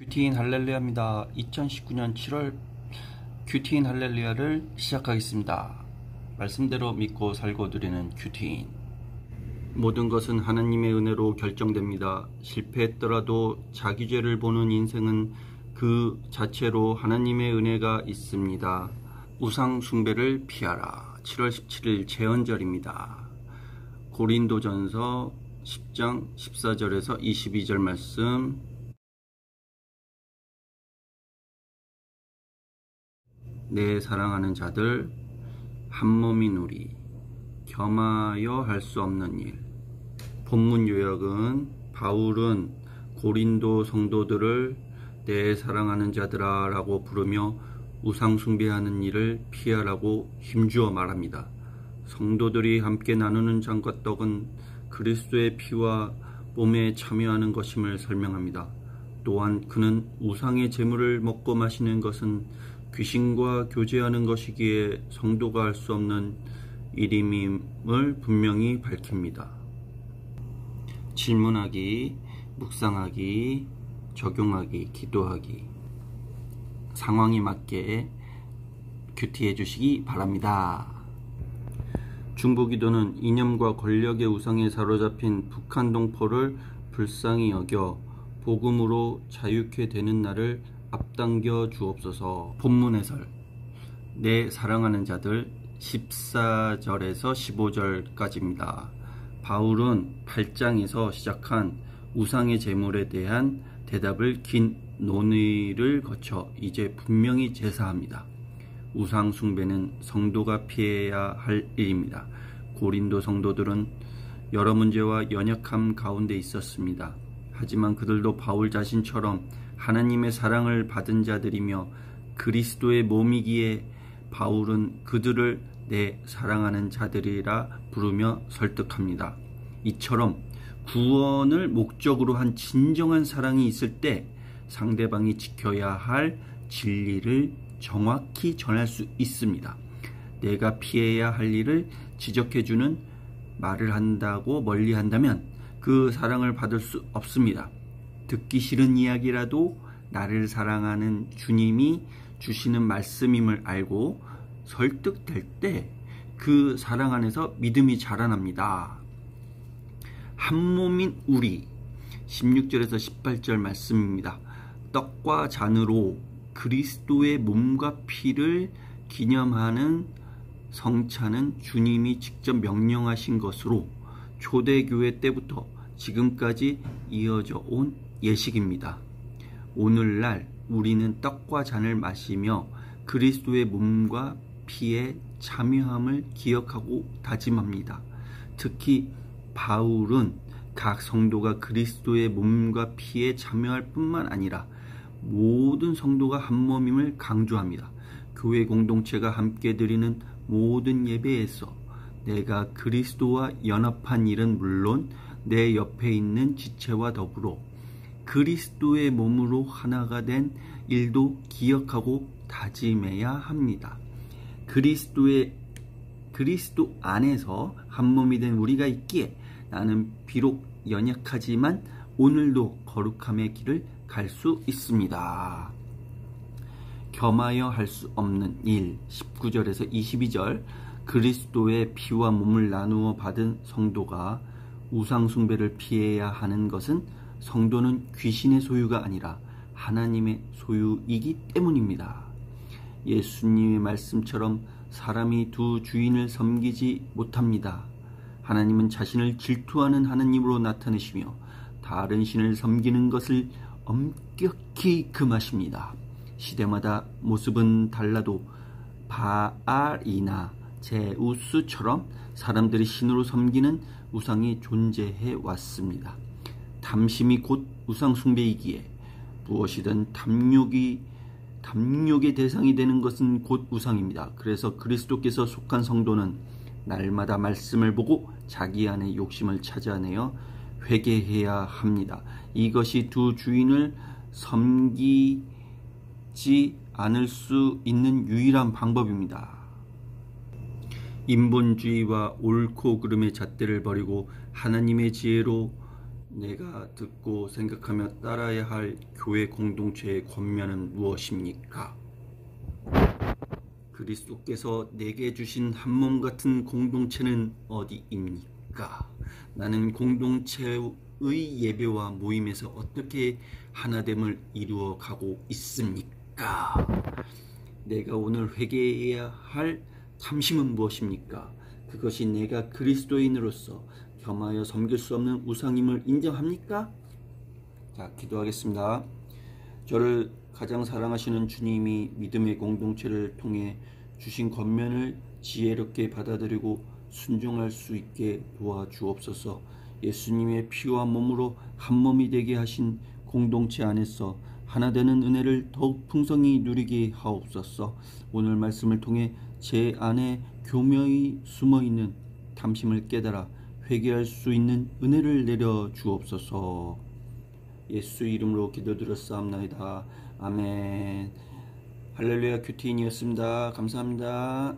큐티인 할렐루야입니다. 2019년 7월 큐티인 할렐루야를 시작하겠습니다. 말씀대로 믿고 살고 드리는 큐티인. 모든 것은 하나님의 은혜로 결정됩니다. 실패했더라도 자기 죄를 보는 인생은 그 자체로 하나님의 은혜가 있습니다. 우상 숭배를 피하라. 7월 17일 제헌절입니다. 고린도전서 10장 14절에서 22절 말씀. 내 사랑하는 자들, 한몸인 우리, 겸하여 할 수 없는 일. 본문 요약은 바울은 고린도 성도들을 내 사랑하는 자들아 라고 부르며 우상 숭배하는 일을 피하라고 힘주어 말합니다. 성도들이 함께 나누는 잔과 떡은 그리스도의 피와 몸에 참여하는 것임을 설명합니다. 또한 그는 우상의 제물을 먹고 마시는 것은 귀신과 교제하는 것이기에 성도가 할 수 없는 일임을 분명히 밝힙니다. 질문하기, 묵상하기, 적용하기, 기도하기. 상황에 맞게 큐티해 주시기 바랍니다. 중보기도는 이념과 권력의 우상에 사로잡힌 북한 동포를 불쌍히 여겨 복음으로 자유케 되는 날을 앞당겨 주옵소서. 본문 해설. 내 사랑하는 자들 14절에서 15절까지입니다. 바울은 8장에서 시작한 우상의 제물에 대한 대답을 긴 논의를 거쳐 이제 분명히 제사합니다. 우상 숭배는 성도가 피해야 할 일입니다. 고린도 성도들은 여러 문제와 연약함 가운데 있었습니다. 하지만 그들도 바울 자신처럼 하나님의 사랑을 받은 자들이며 그리스도의 몸이기에 바울은 그들을 내 사랑하는 자들이라 부르며 설득합니다. 이처럼 구원을 목적으로 한 진정한 사랑이 있을 때 상대방이 지켜야 할 진리를 정확히 전할 수 있습니다. 내가 피해야 할 일을 지적해주는 말을 한다고 멀리한다면 그 사랑을 받을 수 없습니다. 듣기 싫은 이야기라도 나를 사랑하는 주님이 주시는 말씀임을 알고 설득될 때 그 사랑 안에서 믿음이 자라납니다. 한몸인 우리 16절에서 18절 말씀입니다. 떡과 잔으로 그리스도의 몸과 피를 기념하는 성찬은 주님이 직접 명령하신 것으로 초대교회 때부터 지금까지 이어져 온 예식입니다. 오늘날 우리는 떡과 잔을 마시며 그리스도의 몸과 피에 참여함을 기억하고 다짐합니다. 특히 바울은 각 성도가 그리스도의 몸과 피에 참여할 뿐만 아니라 모든 성도가 한 몸임을 강조합니다. 교회 공동체가 함께 드리는 모든 예배에서 내가 그리스도와 연합한 일은 물론 내 옆에 있는 지체와 더불어 그리스도의 몸으로 하나가 된 일도 기억하고 다짐해야 합니다. 그리스도 안에서 한 몸이 된 우리가 있기에 나는 비록 연약하지만 오늘도 거룩함의 길을 갈 수 있습니다. 겸하여 할 수 없는 일 19절에서 22절. 그리스도의 피와 몸을 나누어 받은 성도가 우상 숭배를 피해야 하는 것은 성도는 귀신의 소유가 아니라 하나님의 소유이기 때문입니다. 예수님의 말씀처럼 사람이 두 주인을 섬기지 못합니다. 하나님은 자신을 질투하는 하나님으로 나타내시며 다른 신을 섬기는 것을 엄격히 금하십니다. 시대마다 모습은 달라도 바알이나 제우스처럼 사람들이 신으로 섬기는 우상이 존재해 왔습니다. 탐심이 곧 우상 숭배이기에 무엇이든 탐욕의 대상이 되는 것은 곧 우상입니다. 그래서 그리스도께서 속한 성도는 날마다 말씀을 보고 자기 안의 욕심을 찾아내어 회개해야 합니다. 이것이 두 주인을 섬기지 않을 수 있는 유일한 방법입니다. 인본주의와 옳고 그름의 잣대를 버리고 하나님의 지혜로 내가 듣고 생각하며 따라야 할 교회 공동체의 권면은 무엇입니까? 그리스도께서 내게 주신 한 몸 같은 공동체는 어디입니까? 나는 공동체의 예배와 모임에서 어떻게 하나됨을 이루어 가고 있습니까? 내가 오늘 회개해야 할 탐심은 무엇입니까? 그것이 내가 그리스도인으로서 겸하여 섬길 수 없는 우상임을 인정합니까? 자, 기도하겠습니다. 저를 가장 사랑하시는 주님이 믿음의 공동체를 통해 주신 권면을 지혜롭게 받아들이고 순종할 수 있게 도와주옵소서. 예수님의 피와 몸으로 한 몸이 되게 하신 공동체 안에서 하나 되는 은혜를 더욱 풍성히 누리게 하옵소서. 오늘 말씀을 통해 제 안에 교묘히 숨어있는 탐심을 깨달아 회개할 수 있는 은혜를 내려 주옵소서. 예수 이름으로 기도드렸사옵나이다. 아멘. 할렐루야. 큐티인이었습니다. 감사합니다.